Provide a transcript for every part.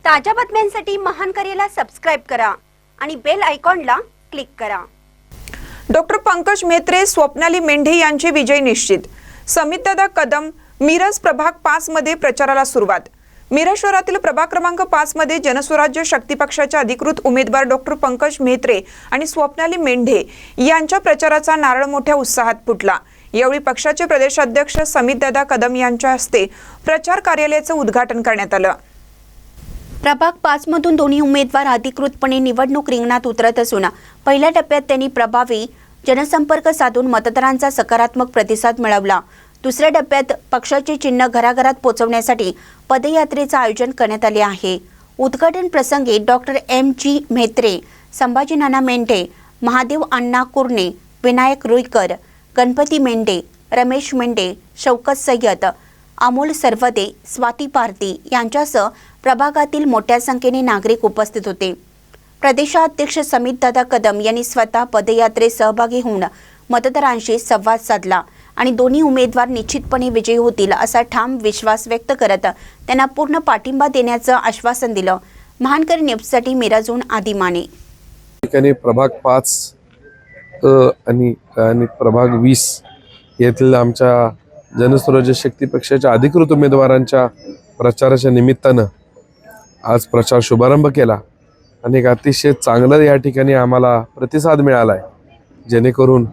ताज्या बातम्यांसाठी महान करेला सबस्क्राइब करा आणि बेल आयकॉनला क्लिक करा। डॉक्टर पंकज मेहत्रे, स्वप्नाली मेंढे यांचे विजय निश्चित। समितदादा कदम, मिरज प्रभाग 5 मध्ये प्रचाराला सुरुवात। मिरज शहरातील प्रभाग क्रमांक 5 मध्ये जनस्वराज्य शक्ती पक्षाच्या अधिकृत उमेदवार डॉक्टर पंकज मेहत्रे आणि स्वप्नाली मेंढे यांच्या प्रचाराचा नारळ मोठ्या उत्साहात फुटला। यावेळी पक्षाचे प्रदेशाध्यक्ष समितदादा कदम यांच्या हस्ते प्रचार कार्यालयाचे उद्घाटन करण्यात आलं। प्रभाग 5 मधून दोन्ही उमेदवार अधिकृतपणे निवडणूक रिंगणात उतरत असून पहिल्या टप्प्यात त्यांनी प्रभावी जनसंपर्क साधून मतदारांचा सकारात्मक प्रतिसाद मिळवला। दुसऱ्या टप्प्यात पक्षाचे चिन्ह घराघरात पोहोचवण्यासाठी पदयात्रेचे आयोजन करण्यात आले आहे। उद्घाटन प्रसंगी डॉक्टर M.G. मेहत्रे, संभाजी नाना मेंढे, महादेव अण्णा कुर्णे, विनायक रुईकर, गणपती मेंढे, रमेश मेंढे, शौकत सय्यद, अमोल सर्वदे, स्वाती पारधी यांच्यासह प्रभागातील मोठ्या संख्येने नागरिक उपस्थित होते। प्रदेशाध्यक्ष समितदादा कदम यांनी स्वतः पदयात्रेत सहभागी होऊन मतदारांशी संवाद साधला आणि दोन्ही उमेदवार निश्चितपणे विजयी होतील असा ठाम विश्वास व्यक्त करत त्यांना पूर्ण पाठिंबा देण्याचं आश्वासन दिलं। महानकर न्यूजसाठी मिरजहून आदी माने। प्रभाग 5 आणि प्रभाग 20 येथील आमच्या जनस्वराज्य शक्ती पक्षाच्या अधिकृत उमेदवारांच्या प्रचाराच्या निमित्तानं आज प्रचार शुभारंभ केला आणि एक अतिशय चांगला या ठिकाणी आम्हाला प्रतिसाद मिळाला आहे, जेणेकरून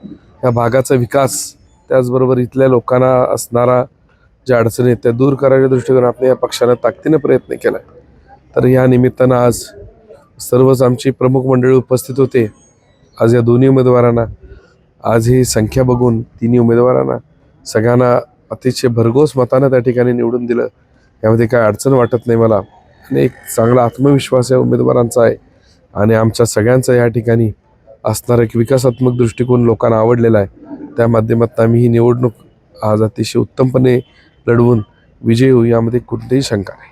या भागाचा विकास त्याचबरोबर इथल्या लोकांना असणारा ज्या अडचणी आहेत त्या दूर करायच्या दृष्टीने आपण या पक्षाने ताकदीने प्रयत्न केला। तर या निमित्तानं आज सर्वच आमची प्रमुख मंडळी उपस्थित होते। आज या दोन्ही उमेदवारांना, आज ही संख्या बघून तिन्ही उमेदवारांना सगळ्यांना अतिशय भरघोस मतानं त्या ठिकाणी निवडून दिलं। यामध्ये काय अडचण वाटत नाही मला आणि एक चांगला आत्मविश्वास या उमेदवारांचा आहे आणि आमच्या सगळ्यांचा या ठिकाणी असणारा एक विकासात्मक दृष्टिकोन लोकांना आवडलेला आहे। त्या माध्यमातून आम्ही ही निवडणूक आज अतिशय उत्तमपणे लढवून विजयी होऊ यामध्ये कोणतीही शंका नाही।